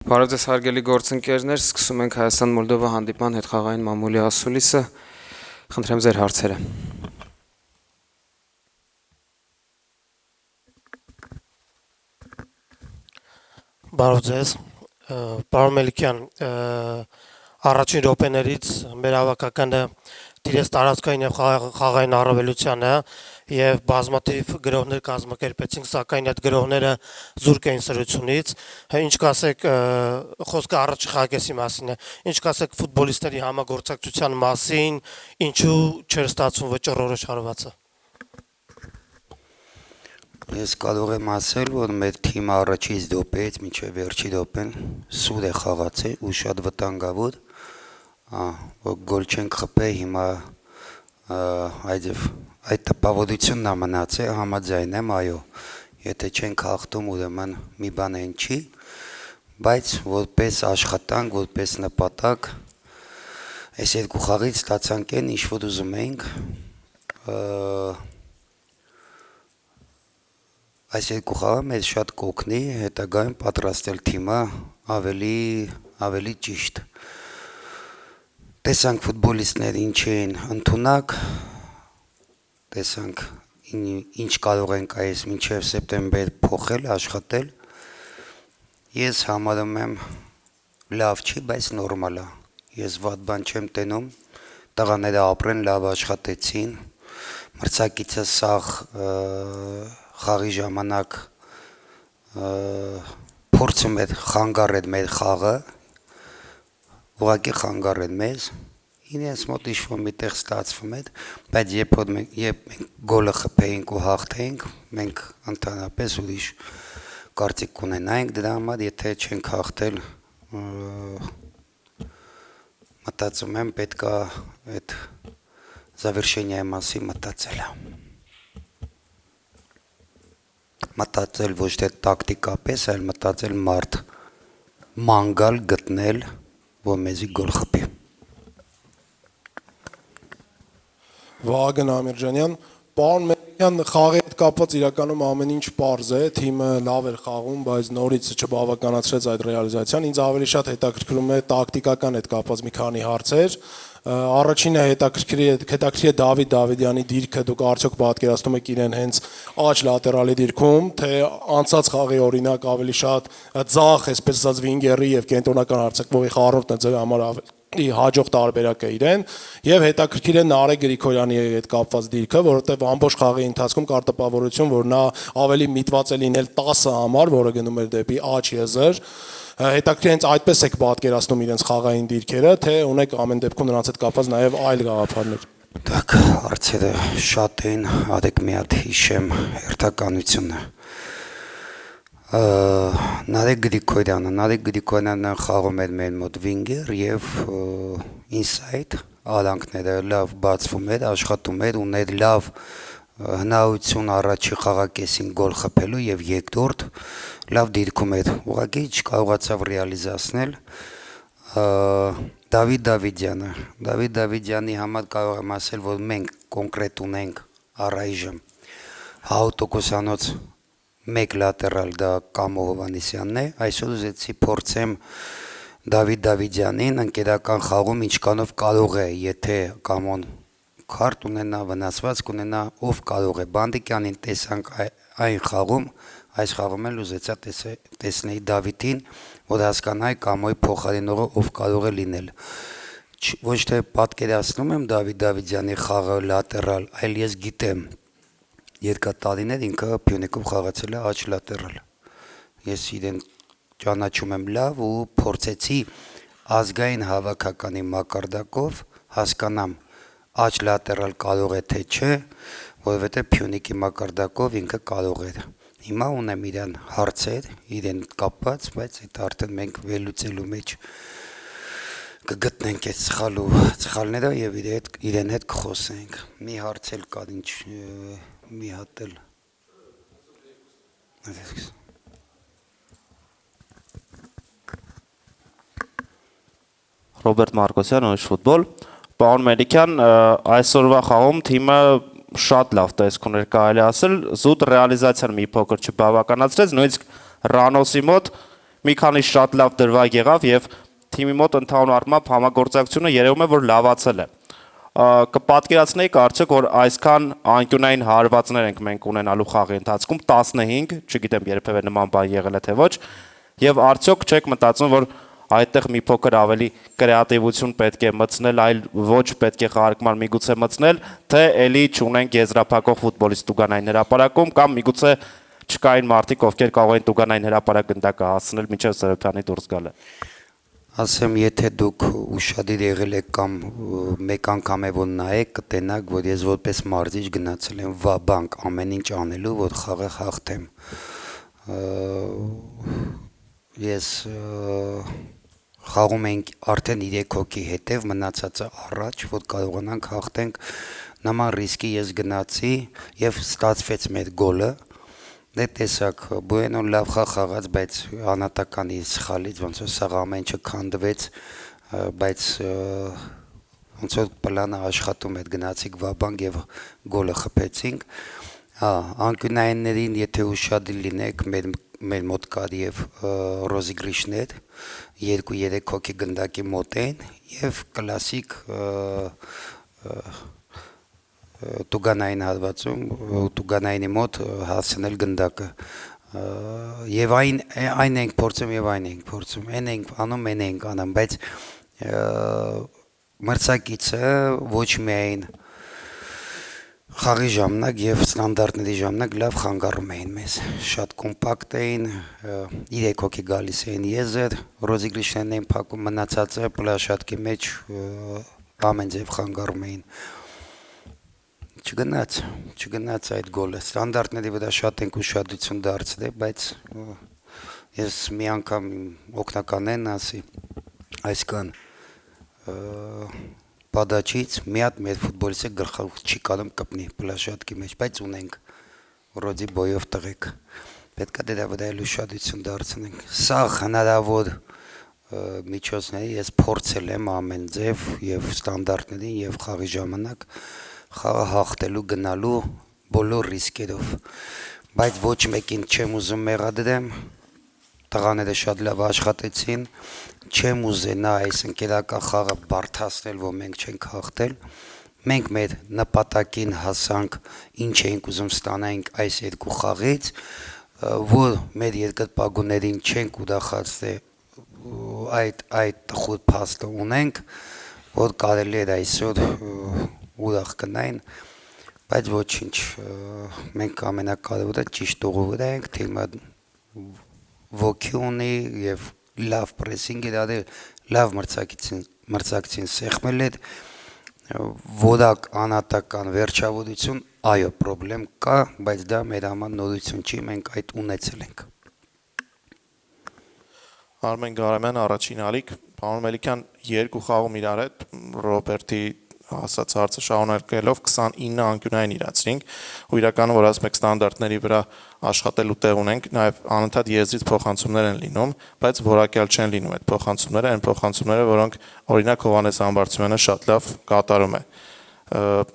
Բարև ձեզ հարգելի գործընկերներ, սկսում ենք Հայաստան-Մոլդովա հանդիպման հետխաղային մամուլի ասուլիսը, խնդրեմ ձեր հարցերը։ Բարև ձեզ, պարոն Մելիքյան, առաջին րոպեներից մեր հավաքականը տիրեց տարածքային և խաղային առավելությանը և բազմաթիվ գրողներ կազմակերպեցինք, սակայն այդ գրողները զուրկ էին սրությունից, ինչ կասեք, խոսքը առաջի խաղակեսի մասին է, ինչ կասեք ֆուտբոլիստների համագործակցության մասին, ինչու չէր ստացվում վճռորոշ հարվածը։ Ես կարող եմ ասել, որ մեր թիմը առաջից դոպեից մինչև վերջի դոպեն սուր է խաղացել ու շատ վտանգավոր, որ գոլ չենք խփել, հիմա այդ տպավորությունն է մնացել, համաձայն եմ, այո, եթե չենք հաղթում, ուրեմն մի բան այն չի, բայց որպես աշխատանք, որպես նպատակ, այս երկու խաղից ստացանք այն, ինչ որ ուզում էինք, այս երկու խաղը մեզ շատ կօգնի հետագայում պատրաստել թիմը ավելի ճիշտ։ Տեսանք ֆուտբոլիստներ ինչ էին ընդունակ, տեսանք ինչ կարող ենք այս մինչև սեպտեմբեր փոխել, աշխատել։ Ես համարում եմ լավ չի, բայց նորմալ է։ Ես վատ բան չեմ տենում, տղաները ապրեն, լավ աշխատեցին, մրցակիցը սաղ խաղի ժամանակ փորձում էր խանգարել մեր խաղը, ուղղակի խանգարել մեզ, իրենց մոտ ինչ-որ միտեղ ստացվում էր, բայց երբ մենք գոլը խփեինք ու հաղթեինք, մենք ընդհանրապես ուրիշ կարծիք կունենայինք դրա համար, եթե չենք հաղթել, մտածում եմ պետք է այդ զավերշենիայի մասին մտածել ոչ թե տակտիկապես, այլ մտածել ման գալ գտնել, որ մեզի գոլ խփի։ Վահագն Ամիրջանյան, պարոն Մելիքյան, խաղի հետ կապված իրականում ամեն ինչ պարզ է, թիմը լավ էր խաղում, բայց նորից չբավականացրեց այդ ռեալիզացիան, ինձ ավելի շատ հետաքրքրում է տակտիկական հետ կապված մի քանի հարցեր, Առաջինը հետաքրքիր է Դավիթ Դավիդյանի դիրքը, դուք արդյոք պատկերացնում եք իրեն հենց աջ լատերալի դիրքում, թե անցած խաղի օրինակ ավելի շատ ձախ, այսպես ասած վինգերի եւ կենտրոնական հարձակվողի խառնուրդն է ձեր համար ավելի հաջող տարբերակը իրեն, եւ հետաքրքիր է Նարեկ Գրիգորյանի հետ կապված դիրքը, որովհետեւ ամբողջ խաղի ընթացքում կար տպավորություն, որ նա ավելի միտված է լինել 10 համար, որը գնում էր դեպի աջ եզր, հետաքրքիր հենց այդպես եք պատկերացնում իրենց խաղային դիրքերը, թե ունեք ամեն դեպքում նրանց հետ կապված նաև այլ գաղափարներ։ Դակ հարցերը շատ են, արեք մի հատ հիշեմ հերթականությունը։ Նարեկ Գրիգորյանը խաղում էր մեր մոտ վինգեր եւ ինսայդ արանքները լավ բացվում էր, աշխատում էր, ուներ լավ հնարավորություն առաջի խաղակեսին գոլ խփելու եւ երկրորդ լավ դիրքում էր, ուղղակի չկարողացավ ռեալիզացնել Դավիթ Դավիդյանի համար կարող եմ ասել, որ մենք կոնկրետ ունենք առայժմ 100%-անոց մեկ լատերալ դա Կամո Հովհաննիսյանն է, այսօր ուզեցի փորձեմ Դավիթ Դավիդյանին ընկերական խաղում ինչքանով կարող է, եթե Կամոն քարտ ունենա, վնասված կունենա, ով կարող է, Բանդիկյանին տեսանք այն խաղում, այս խաղում էլ ուզեցա տեսնեի Դավիթին, որ հասկանայի Կամոյի փոխարինողը ով կարող է լինել։ Ոչ թե պատկերացնում եմ Դավիթ Դավիդյանի խաղը լատերալ, այլ ես գիտեմ, երկար ինքը Փյունիկում խաղացել է աջ լատերալ։ Ես իրեն ճանաչում եմ լավ ու փորձեցի ազգային հավաքականի մակարդակով հասկանամ աջ լատերալ կարող է թե չէ, որովհետև Փյունիկի մակարդակով ինքը կարող էր։ Հիմա ունեմ իրան հարցեր, իրեն կապված, բայց այդ արդեն մենք վերլուծելու մեջ կգտնենք այդ սխալները եւ իրեն հետ կխոսենք։ Մի հարց էլ կար, ինչ մի հատ էլ Ռոբերտ Մարկոսյան, Ուրիշ ֆուտբոլ, պարոն Մելիքյան, այսօրվա խաղում թիմը շատ լավ տեսք ուներ, կարելի ասել, զուտ ռեալիզացիան մի փոքր չբավականացրեց, նույնիսկ Ռանոսի մոտ մի քանի շատ լավ դրվագ եղավ եւ թիմի մոտ ընդհանուր առմամբ համագործակցությունը երևում է որ լավացել է։ Կպատկերացնեիք արդյոք որ այսքան անկյունային հարվածներ ենք մենք ունենալու խաղի ընթացքում 15, չգիտեմ երբևէ նման բան եղել է թե ոչ, եւ արդյոք չեք մտածում որ այդտեղ մի փոքր ավելի կրեատիվություն պետք է մտցնել, այլ ոչ պետք է խաղարկման միգուցե մտցնել, թե էլի չունենք եզրափակող ֆուտբոլիստ Տուգանային հրապարակում կամ միգուցե չկային մարդիկ, ովքեր կարող էին Տուգանային հրապարակ գնդակը հասցնել մինչև Սերոբյանի դուրս գալը։ Ասեմ, եթե դուք ուշադիր եղել եք կամ մեկ անգամ է որ նայեք, կտենաք, որ ես որպես մարզիչ գնացել եմ վաբանկ ամեն ինչ անելու, որ խաղը հաղթեմ։ Ես խաղում ենք արդեն 3 հոգի հետև, մնացածը առաջ, որ կարողանանք հաղթենք, նման ռիսկի ես գնացի եւ ստացվեց մեր գոլը։ Դե տեսակ, Բուենո լավ խաղ խաղաց, բայց անհատականի սխալից ոնց որ սա ամեն ինչը քանդվեց, բայց ոնց որ պլանը աշխատում էր, գնացիք վաբանկ եւ գոլը խփեցինք։ Անկյունայիններին, եթե ուշադիր լինեք, մեր մոտ կար եւ ռոզիգրիշներ, 2-3 հոգի գնդակի մոտ են եւ կլասիկ Տուգանային հատվածում, Տուգանայինի մոտ հասցնել գնդակը եւ այն ենք փորձում եւ այն ենք փորձում, այն ենք անում, այն ենք անում, բայց մրցակիցը ոչ միայն խաղի ժամանակ եւ ստանդարտների ժամանակ լավ խանգարում էին մեզ, շատ կոմպակտ էին, 3 հոգի գալիս էին եզր, ռոզիգրիշներն էին փակում, մնացածը պլաշատկի մեջ ամեն ձև խանգարում էին։ Չգնաց այդ գոլը, ստանդարտների վրա շատ ենք ուշադրություն դարձրել, բայց ես մի անգամ օգնականեն ասի, այսքան Պադաչից մի հատ մեր ֆուտբոլիստը գլխով չի կարում կպնի պլաշատկի մեջ, բայց ունենք ռոդի բոյով տղեկ, պետք է դրա վրա էլ ուշադրություն դարձնենք, սա հնարավոր միջոցների ես փորձել եմ ամեն ձև եւ ստանդարտներին եւ խաղի ժամանակ խաղը հաղթելու գնալու բոլոր ռիսկերով, բայց ոչ մեկին չեմ ուզում մեղադրեմ, տղաները շատ լավ աշխատեցին, չեմ ուզենա այս ընկերական խաղը բարդացնել, որ մենք չենք հաղթել, մենք մեր նպատակին հասանք, ինչ էինք ուզում ստանանք այս երկու խաղից, որ մեր երկրպագուներին չենք ուրախացնել, այդ տխուր փաստը ունենք, որ կարելի էր այսօր ուրախ գնային, բայց ոչինչ, մենք ամենակարևորը ճիշտ ուղու վրա ենք, թիմը ոգի ունի եւ լավ պրեսինգ էր արել, լավ մրցակցին սեղմել էր, որակ անհատական վերջավորություն, այո, պրոբլեմ կա, բայց դա մեր համար նորություն չի, մենք այդ ունեցել ենք։ Արմեն Գարամյան, առաջին ալիք, պարոն Մելիքյան, երկու խաղում իրար հետ, Ռոբերտի ասած հարցը շարունակելով 29 անկյունային իրացրինք, ու իրականում որ ասում եք ստանդարտների վրա աշխատելու տեղ ունենք, նաև անընդհատ եզրից փոխանցումներ են լինում, բայց որակյալ չեն լինում այդ փոխանցումները, այն փոխանցումները, որոնք օրինակ Հովհաննես Ամբարձումյանը շատ լավ կատարում է։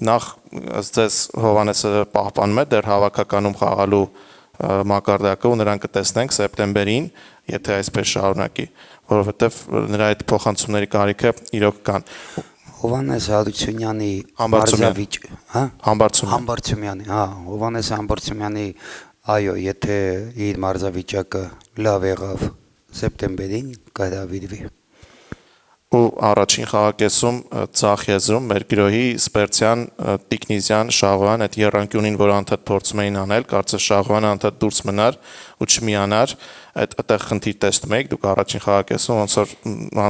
Նախ ըստ ձեզ Հովհաննեսը պահպանում է դեռ հավաքականում խաղալու մակարդակը ու նրան կտեսնենք սեպտեմբերին, եթե այսպես շարունակի, որովհետև նրա այդ փոխանցումների կարիքը իրոք կան։ Հովհաննես Հարությունյանի Համբարձումյանի, Հովհաննես Համբարձումյանի, այո, եթե իր մարզավիճակը լավ եղավ սեպտեմբերին, կհրավիրվի։ Ու առաջին խաղակեսում ցախ եզրում մեր գրոհի Սպերցյան, Տիկնիզյան, Շաղոյան այդ երանկյունին, որ անդադ փորձում էին անել, կարծես Շաղոյանը անդադ դուրս մնար ու չմիանար, այդտեղ խնդիր տեսնում եք, դուք առաջին խաղակեսում ոնց որ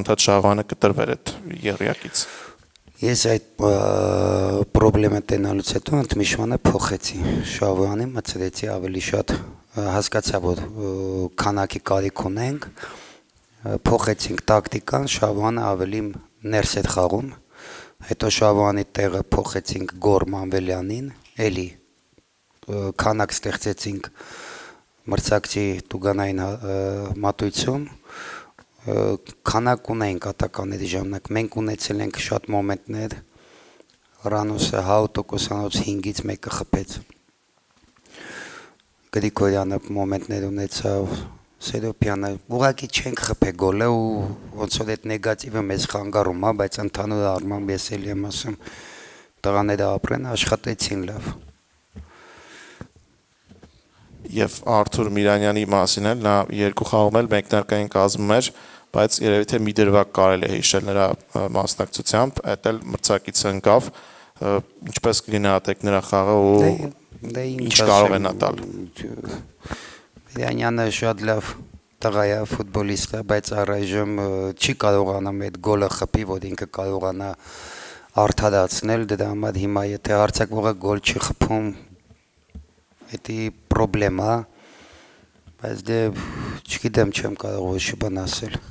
անդադ Շաղոյանը կտրվեր այդ եռյակից։ Ես այդ պրոբլեմը տենալուց հետո ընդմիջմանը փոխեցի Շավոյանի, մտցրեցի ավելի շատ հասկացա, որ քանակի կարիք ունենք, փոխեցինք տակտիկան, Շավոյանը ավելի ներս էր խաղում, հետո Շավոյանի տեղը փոխեցինք Գոր Մանվելյանին, էլի քանակ ստեղծեցինք մրցակցի Տուգանային մատույցում, քանակ ունենք ատականների ժամանակ, մենք ունեցել ենք շատ մոմենտներ, Ռանոսը 100%-անոց 5-ից մեկը խփեց, Գրիգորյանը մոմենտներ ունեցավ, Սերոպյանը ուղղակի չենք խփե գոլը ու ոնց որ այդ նեգատիվը մեզ խանգարում է, բայց ընդհանուր առմամբ ես էլ եմ ասում տղաները ապրեն, աշխատեցին լավ։ Եվ Արթուր Միրանյանի մասին էլ նա երկու խաղում էլ մեկնարկային կազմում էր, բայց երևի թե մի դրվագ կարելի է հիշել նրա մասնակցությամբ, այդ էլ մրցակիցը ընկավ, ինչպես կլինի նրա խաղը ու ինչ կարող է նա տալ։ Միրանյանը շատ լավ տղա է, ֆուտբոլիստ է, բայց առայժմ չի կարողանում այդ գոլը խփի, որ ինքը կարողանա արդարացնել, դրա համար հիմա եթե հարձակվողը գոլ չի խփում, դա պրոբլեմ է, բայց դե չգիտեմ, չեմ կարող ոչ բան ասել։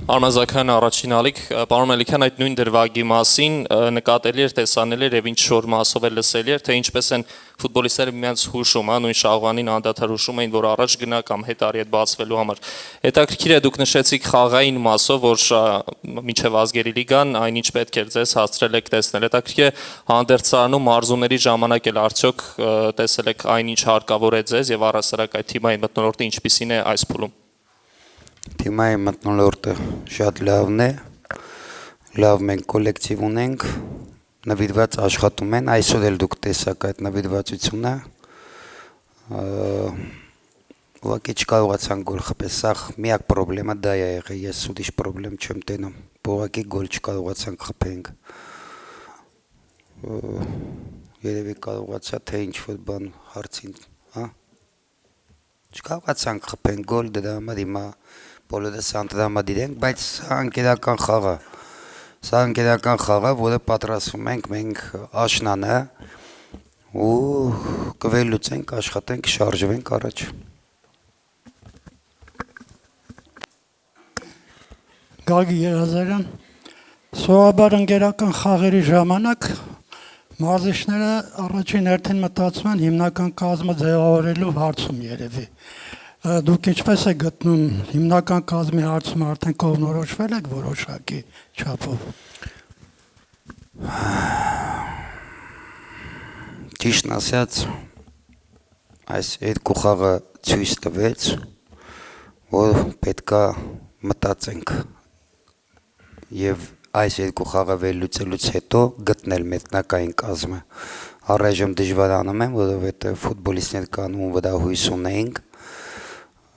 Արման Զաքարյան առաջին ալիք, պարոն Մելիքյան այդ նույն դրվագի մասին նկատելի էր, տեսանելի էր եւ ինչ շոր մասով էլ լսելի էր, թե ինչպես են ֆուտբոլիստները միմյանց հուշում, նույն շաղվանին անդադար հուշում էին, որ առաջ գնա կամ հետ արի այդ բացվելու համար։ Հետաքրքիր է դուք նշեցիք խաղային մասով, որ մինչև ազգերի լիգան այնինչ պետք էր ձեզ հասցրել եք տեսնել։ Հետաքրքիր է հանդերձարանում մարզումների ժամանակ էլ արդյոք տեսել եք այնինչ հարկավոր է ձեզ եւ առասարակ այդ թիմային մթնոլորտը ինչպիսին է այս փուլում։ Թիմայի մթնոլորտը շատ լավն է, լավ մենք կոլեկտիվ ունենք, նվիրված աշխատում են, այսօր էլ դուք տեսաք այդ նվիրվածությունը, ուղղակի չկարողացան գոլ խփել, սա միակ պրոբլեմը դա է եղել, ես ուրիշ պրոբլեմ չեմ տենում, ուղղակի գոլ չկարողացանք խփենք, երևի կարողացա թե ինչ-որ բան հարցին, չկարողացանք խփենք գոլ, դրա համար հիմա բոլորս անդրադառնալու ենք, բայց սա անկերական խաղ է, որը պատրաստվում ենք մենք աշնանը ու կվելուծենք, աշխատենք, շարժվենք առաջ։ Գագի Երազարյան, սովորաբար ընկերական խաղերի ժամանակ մարզիչները առաջին հերթին մտածում են հիմնական կազմը ձևավորելու հարցում երևի։ Դուք ինչպես եք գտնում հիմնական կազմի հարցում արդեն կողմնորոշվել եք որոշակի չափով։ Ճիշտն ասած, այս երկու խաղը ցույց տվեց, որ պետքա մտածենք եւ այս երկու խաղը վերլուծելուց հետո գտնել մեկնարկային կազմը։ Առայժմ դժվարանում եմ, որովհետեւ ֆուտբոլիստներ կան, ում վրա հույս ունենք,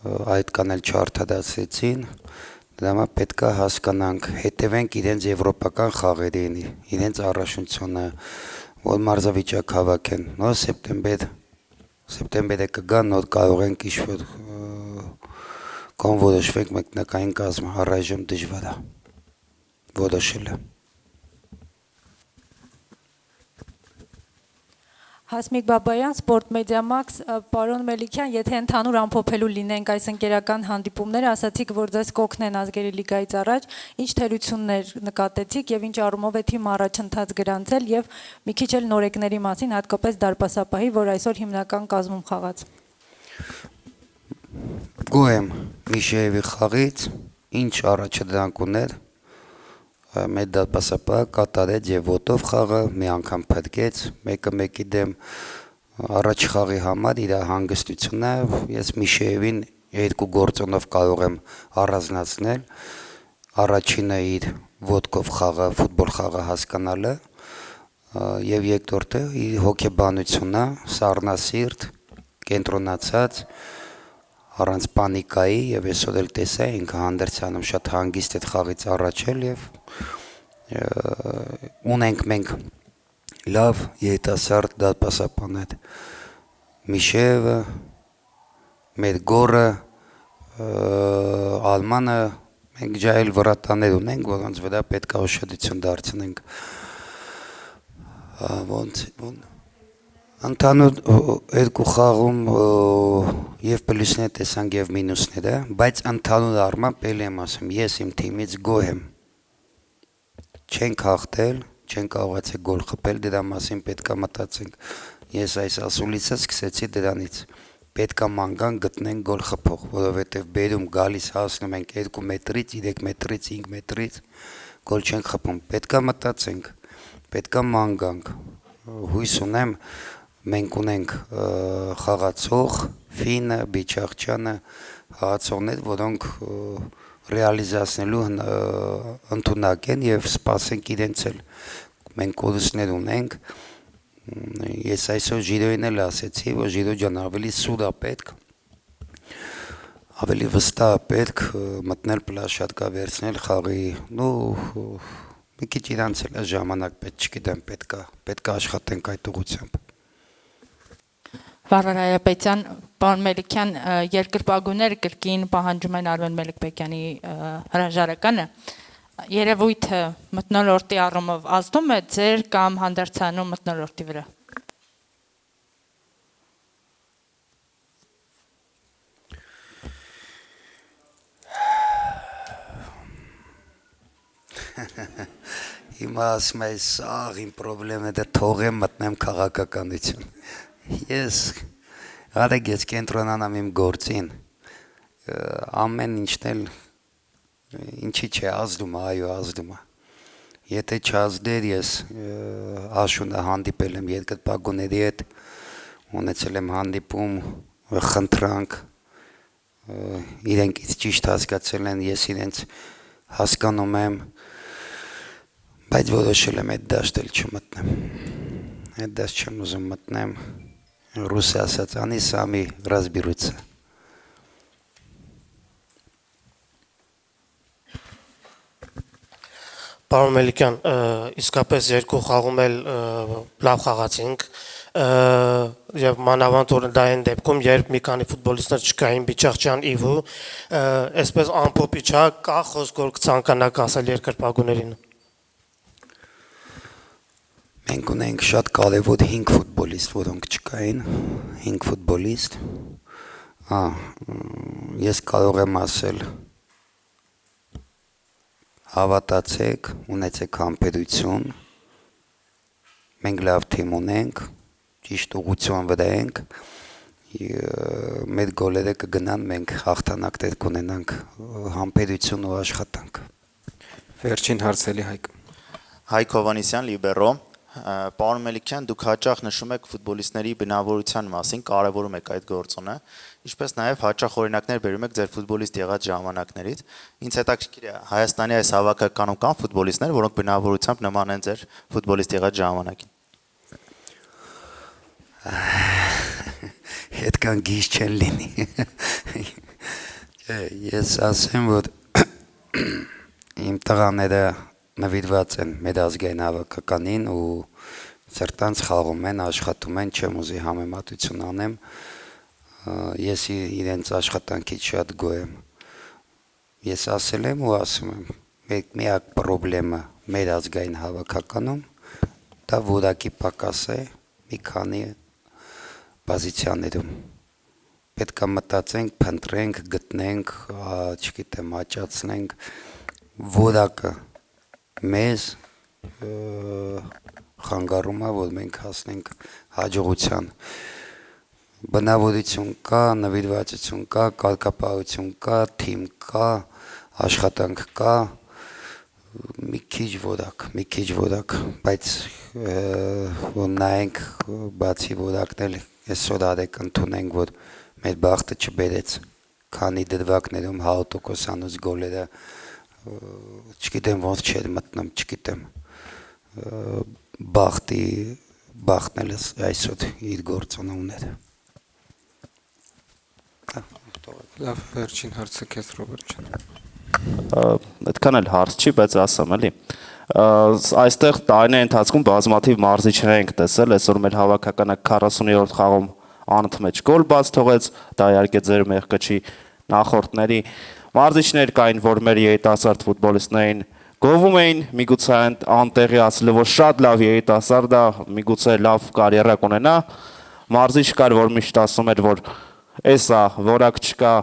այդ կանել չարթադացրեցին, դրա համար պետքա հասկանանք, հետևենք իրենց եվրոպական խաղերին, իրենց առաջնությունը, որ մարզավիճակ հավաքեն, նոր սեպտեմբերը կգա, նոր կարող ենք ինչ-որ կողմ որոշվենք մեկնարկային կազմը, առայժմ դժվար է որոշելը։ Հասմիկ Բաբայան, Sport Media Max, պարոն Մելիքյան, եթե ընդհանուր ամփոփելու լինենք այս ընկերական հանդիպումները, ասացիք, որ ձեզ կօգնեն ազգերի լիգայից առաջ, ինչ թերություններ նկատեցիք եւ ինչ առումով է թիմը առաջընթաց գրանցել եւ մի քիչ էլ նորեկների մասին, հատկապես դարպասապահի, որ այսօր հիմնական կազմում խաղաց։ Գոհ եմ Միշեևի խաղից, ինչ առաջադրանք ուներ, մեր դարպասապահը կատարեց եւ ոտով խաղը մի անգամ փրկեց, մեկը մեկի դեմ առաջ խաղի համար իր հանգստությունը ես Միշեևին երկու գործոնով կարող եմ առանձնացնել, առաջինը իր ոտքով խաղը, ֆուտբոլ խաղը հասկանալը եւ երկրորդը իր հոգեբանությունը, սառնասիրտ, կենտրոնացած առանց պանիկայի եւ այսօր էլ տեսա ինքը հանդերձանում շատ հանգիստ այդ խաղից առաջել եւ ունենք մենք լավ երիտասարդ դարպասապաններ Միշևը, մեր գորը, Ալմանը, մենք ջայլ վրատաներ ունենք, որոնց վրա պետք է ուշադրություն դարձնենք։ Ընդհանուր երկու խաղում եւ պլյուսներ տեսանք եւ մինուսները, բայց ընդհանուր առմամբ էլ եմ ասում, ես իմ թիմից գոհ եմ։ Չենք հաղթել, չենք կարողացել գոլ խփել, դրա մասին պետքա մտածենք։ Ես այս ասուլիսը սկսեցի դրանից։ Պետքա մանգան գտնենք գոլ խփող, որովհետեւ բերում գալիս հասնում ենք 2 մետրից, 3 մետրից, 5 մետրից գոլ չենք խփում։ Պետքա մտածենք, պետքա մանգանք։ Հույս ունեմ մենք ունենք խաղացող Ֆինը, Բիչախչյանը, խաղացողներ, որոնք ռեալիզացնելու ընդունակ են եւ սպասենք իրենց էլ մենք կորուստներ ունենք ես այսօր Ժիրոյին էլ ասեցի որ Ժիրո ջան ավելի սուր է պետք ավելի վստահ է պետք մտնել պլաշատկա վերցնել խաղի ու մի քիչ իրանց էլ ժամանակ պետք չգիտեմ պետք է աշխատենք այդ ուղղությամբ Վարար Հայապետյան, պարոն Մելիքյան, երկրպագուները կրկին պահանջում են Արմեն Մելիք-Բեկյանի հրաժարականը։ Երևույթը մթնոլորտի առումով ազդում է ձեր կամ հանդերձանում մթնոլորտի վրա։ Հիմա ասում եմ սաղ իմ պրոբլեմն է դա թողեմ մտնեմ քաղաքականություն Ես արեք ես կենտրոնանամ իմ գործին ամեն ինչն էլ ինչի չէ ազդում է այո ազդում է եթե չազդեր ես աշունը հանդիպել եմ երկրպագուների հետ ունեցել եմ հանդիպում խնդրանք իրենք ճիշտ հասկացել են ես իրենց հասկանում եմ բայց որոշել եմ այդ դաշտել չմտնեմ այդ դաշտ չեմ ուզում մտնեմ Ռուսի ասած անի սամի разберутся Պարոն Մելիքյան, իսկապես երկու խաղում էլ լավ խաղացինք եւ մանավանդ որ դա այն դեպքում երբ մի քանի ֆուտբոլիստներ չկային Բիչախչյան Իվու այսպես ամփոփ իջա կա խոսք որ կցանկանաք ասել երկրպագուներին Մենք ունենք շատ կարևոր 5 ֆուտբոլիստ, որոնք չկային, 5 ֆուտբոլիստ։ Ես կարող եմ ասել հավատացեք, ունեցեք համբերություն։ Մենք լավ թիմ ունենք, ճիշտ ուղղության վրա ենք։ Մեր գոլերը կգնան, մենք հաղթանակներ կունենանք, համբերություն ու աշխատանք։ Վերջին հարցելի Հայկ։ Հայկ Հովանեսյան, Լիբերո Պարոն Մելիքյան, դուք հաճախ նշում եք ֆուտբոլիստների բնավորության մասին, կարևորում եք այդ գործոնը, ինչպես նաև հաճախ օրինակներ բերում եք ձեր ֆուտբոլիստ եղած ժամանակներից։ Ինձ հետաքրքիր է Հայաստանի այս հավաքականում կան ֆուտբոլիստներ, որոնք բնավորությամբ նման են ձեր ֆուտբոլիստ եղած ժամանակին։ Հետքան գիժ չեն լինի։ Ես ասեմ, որ իմ տղաները նվիրված են մեր ազգային հավաքականին ու սրտանց խաղում են, աշխատում են, չեմ ուզի համեմատություն անեմ, ես իրենց աշխատանքից շատ գոհ եմ, ես ասել եմ ու ասում եմ, միակ պրոբլեմը մեր ազգային հավաքականում, դա որակի պակաս է մի քանի պոզիցիաներում, պետք է մտածենք, փնտրենք, գտնենք, չգիտեմ, աճացնենք, որակը մեզ խանգարում է, որ մենք հասնենք հաջողության։ Բնավորություն կա, նվիրվածություն կա, կարգապահություն կա, թիմ կա, աշխատանք կա, մի քիչ որակ, բայց որ նայենք բացի որակն էլ այսօր արեք ընդունենք, որ մեր բախտը չբերեց, քանի դրվագներում 100%-անոց գոլերը չգիտեմ ոնց չէր մտնում, չգիտեմ, բախտն էլ այսօր իր գործոնը ուներ։ Լավ, վերջին հարցը քեզ Ռոբերտ ջան։ Այդքան էլ հարց չի, բայց ասեմ էլի։ Այստեղ տարիների ընթացքում բազմաթիվ մարզիչներ ենք տեսել, այսօր մեր հավաքականը 40-րդ խաղում անընդմեջ գոլ բաց թողեց, դա իհարկե ձեր մեղքը չի նախորդների Մարզիչներ կային, որ մեր երիտասարդ ֆուտբոլիստներին գովում էին, միգուցե անտեղի ասել որ շատ լավ երիտասարդ է, միգուցե լավ կարիերա կունենա, մարզիչ կար, որ միշտ ասում էր, որ էսա որակ չկա,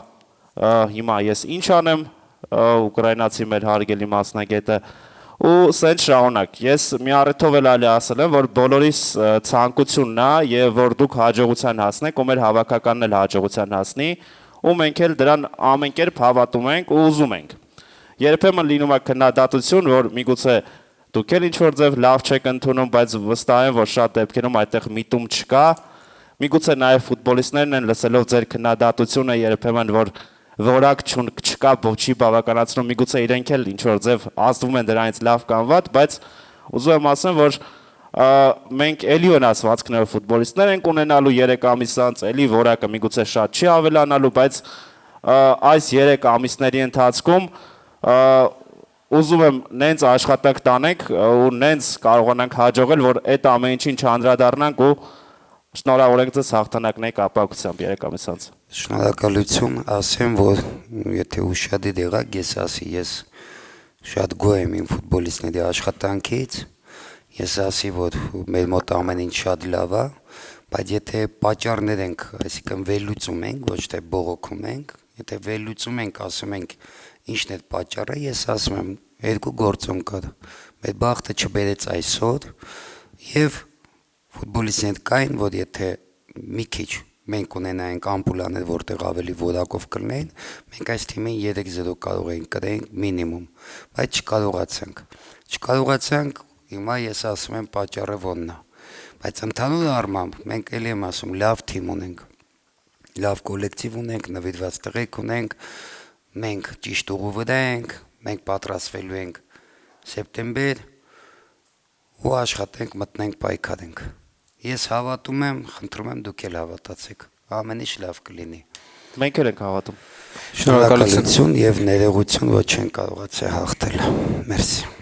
հիմա ես ինչ անեմ, ուկրաինացի մեր հարգելի մասնագետը, ու սենց շարունակ, ես մի առիթով էլ այլ ասել եմ, որ բոլորիս ցանկությունն է եւ որ դուք հաջողության հասնեք, ու մեր հավաքականն էլ հաջողության հասնի, ու մենք էլ դրան ամեն կերպ հավատում ենք ու ուզում ենք։ Երբեմն լինում է քննադատություն, որ միգուցե դուք էլ ինչ-որ ձև լավ չեք ընդունում, բայց վստահ եմ, որ շատ դեպքերում այդտեղ միտում չկա, Միգուցե նաև ֆուտբոլիստներն են լսելով ձեր քննադատությունը երբեմն որ որակ չկա, չի բավականացնում, միգուցե իրենք էլ ինչ որ ձև ազդվում են դրանից լավ կամ վատ, բայց ուզում եմ ասեմ, որ մենք էլի վնասվածքներ ֆուտբոլիստներ ենք ունենալու 3 ամիս անց, էլի որակը միգուցե շատ չի ավելանալու, բայց այս 3 ամիսների ընթացքում ուզում եմ նենց աշխատանք տանենք ու նենց կարողանանք հաջողել, որ այդ ամեն ինչին չանդրադառնանք ու շնորհավորենք ձեզ հաղթանակների կապակցությամբ 3 ամիս անց։ Շնորհակալություն, ասեմ, որ եթե ուշադիր եղաք, ես ասի, ես շատ գոհ եմ իմ ֆուտբոլիստների աշխատանքից, ես ասի, որ մեր մոտ ամեն ինչ շատ լավ է, բայց եթե պատճառներ ենք, այսինքն վերլուծում ենք, ոչ թե բողոքում ենք, եթե վերլուծում ենք, ասում ենք ինչն է պատճառը, ես ասում եմ, 2 գործոն կար, մեր բախտը չբերեց այսօր եւ ֆուտբոլիստներ կային, որ եթե մի քիչ մենք ունենայինք ամպուլաներ, որտեղ ավելի որակով կլինեին, մենք այս թիմին 3-0 կարող էինք կրենք մինիմում, բայց չկարողացանք, հիմա ես ասում եմ պատճառը ո՞նն է, բայց ընդհանուր առմամբ մենք էլի եմ ասում լավ թիմ ունենք, լավ կոլեկտիվ ունենք, նվիրված տղեկ ունենք, մենք ճիշտ ուղու վրա ենք, մենք պատրաստվելու ենք սեպտեմբեր ու աշխատենք, մտնենք, պայքարենք։ Ես հավատում եմ, խնդրում եմ դուք էլ հավատացեք, ամեն ինչ լավ կլինի։ Մենք էլ ենք հավատում։ Շնորհակալություն եւ ներողություն, որ չեն կարողացել հաղթել։ Մերսի։